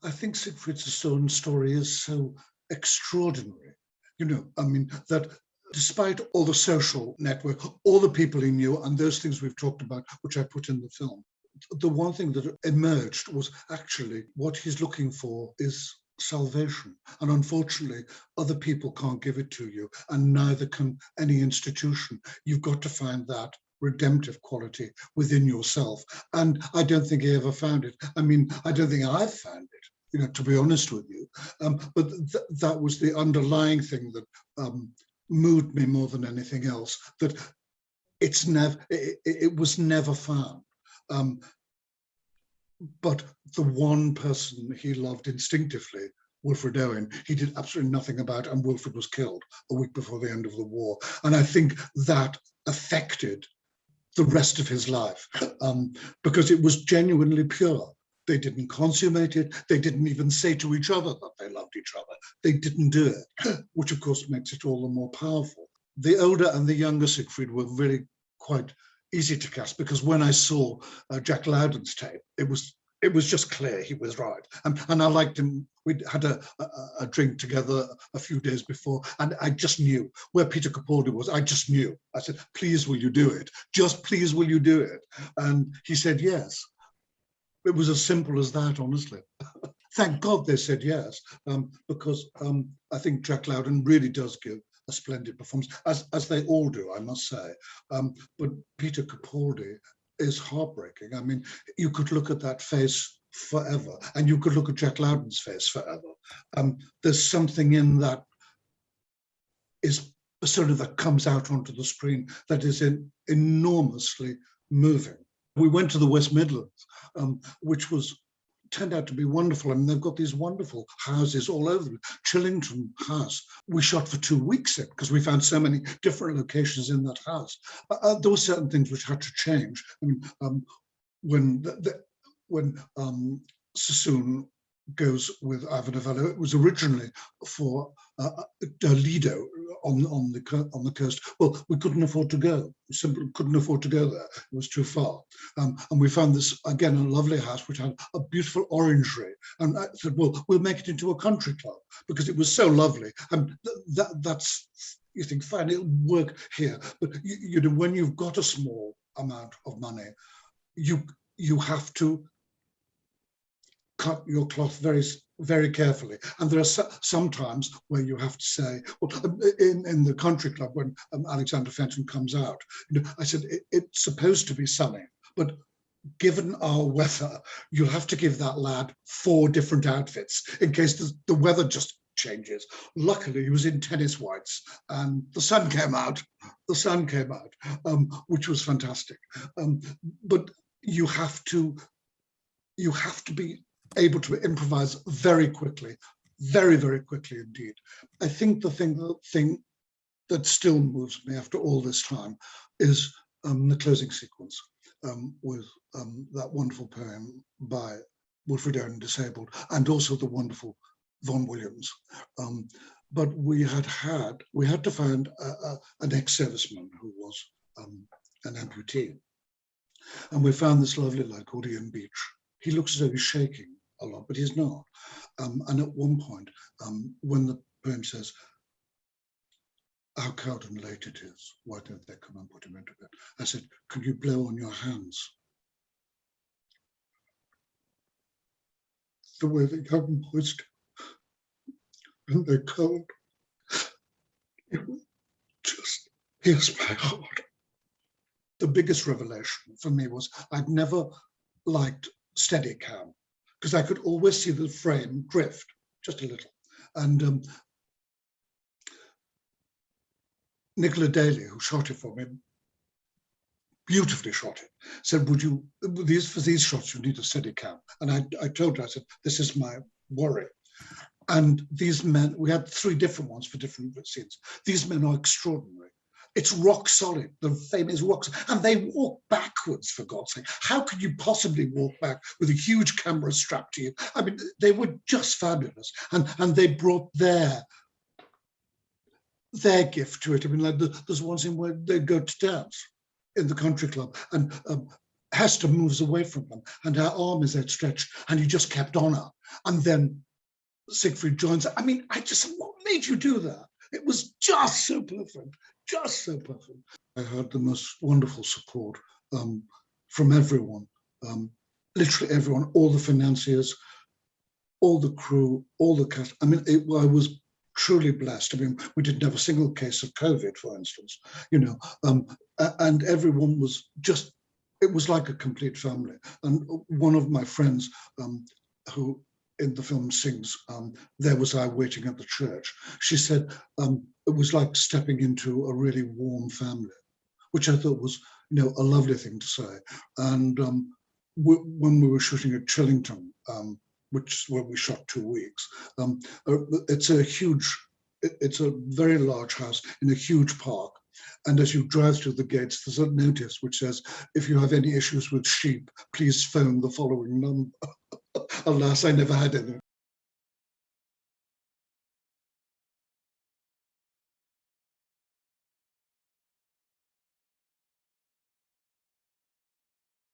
I think Siegfried Sassoon's story is so extraordinary. You know, I mean, that despite all the social network, all the people he knew, and those things we've talked about, which I put in the film, the one thing that emerged was actually what he's looking for is salvation. And unfortunately, other people can't give it to you, and neither can any institution. You've got to find that redemptive quality within yourself. And I don't think he ever found it. I mean, I don't think I've found it, you know, to be honest with you. But that was the underlying thing that moved me more than anything else, that it was never found. But the one person he loved instinctively, Wilfred Owen, he did absolutely nothing about, and Wilfred was killed a week before the end of the war. And I think that affected the rest of his life, because it was genuinely pure. They didn't consummate it. They didn't even say to each other that they loved each other. They didn't do it, which of course makes it all the more powerful. The older and the younger Siegfried were really quite easy to cast, because when I saw Jack Lowden's tape, it was just clear he was right. And I liked him. We'd had a drink together a few days before, and I just knew where Peter Capaldi was. I just knew. I said, please, will you do it? Just please, will you do it? And he said yes. It was as simple as that, honestly. Thank God they said yes, because I think Jack Lowden really does give a splendid performance, as they all do, I must say. But Peter Capaldi is heartbreaking. I mean, you could look at that face forever, and you could look at Jack Lowden's face forever. There's something in that is sort of that comes out onto the screen that is enormously moving. We went to the West Midlands, which turned out to be wonderful. I mean, they've got these wonderful houses all over them. Chillington House, we shot for 2 weeks in, because we found so many different locations in that house. There were certain things which had to change. I mean, when Sassoon goes with Ivan Novello, it was originally for Lido on the coast. Well, we couldn't afford to go. We simply couldn't afford to go there. It was too far. And we found this, again, a lovely house which had a beautiful orangery. And I said, well, we'll make it into a country club, because it was so lovely. And that's, you think, fine, it'll work here. But you know, when you've got a small amount of money, you have to cut your cloth very, very carefully. And there are some times where you have to say, well, in the country club, when Alexander Fenton comes out, you know, I said, it's supposed to be sunny, but given our weather, you'll have to give that lad 4 different outfits in case the weather just changes. Luckily, he was in tennis whites, and the sun came out. The sun came out, which was fantastic. But you have to be able to improvise very quickly, very, very quickly indeed. I think the thing that still moves me after all this time is the closing sequence with that wonderful poem by Wilfred Owen, Disabled, and also the wonderful Vaughan Williams. But we had to find an ex-serviceman who was an amputee. And we found this lovely lad called Ian Beach. He looks as though he's shaking a lot, but he's not. And at one point, when the poem says, how cowed and late it is, why don't they come and put him into bed? I said, can you blow on your hands? The way they come moist and they're cold, it will just pierce my heart. The biggest revelation for me was I'd never liked Steadicam, because I could always see the frame drift just a little. And Nicola Daly, who shot it for me, beautifully shot it, said, for these shots, you need a Steadicam. And I told her, I said, this is my worry. And these men, we had 3 different ones for different scenes. These men are extraordinary. It's rock solid. The frame is rock solid. And they walk backwards, for God's sake. How could you possibly walk back with a huge camera strapped to you? I mean, they were just fabulous. And they brought their gift to it. I mean, like there's one scene where they go to dance in the country club. And Hester moves away from him and her arm is outstretched and he just kept on her. And then Siegfried joins her. I mean, what made you do that? It was just so perfect, just so perfect. I had the most wonderful support from everyone, literally everyone, all the financiers, all the crew, all the cast. I mean, I was truly blessed. I mean, we didn't have a single case of COVID, for instance, and everyone was just, it was like a complete family. And one of my friends who in the film sings, "There was I waiting at the church," she said it was like stepping into a really warm family, which I thought was, a lovely thing to say. And when we were shooting at Chillington, which is where we shot 2 weeks, it's a very large house in a huge park. And as you drive through the gates, there's a notice which says, "If you have any issues with sheep, please phone the following number." Alas, I never had any.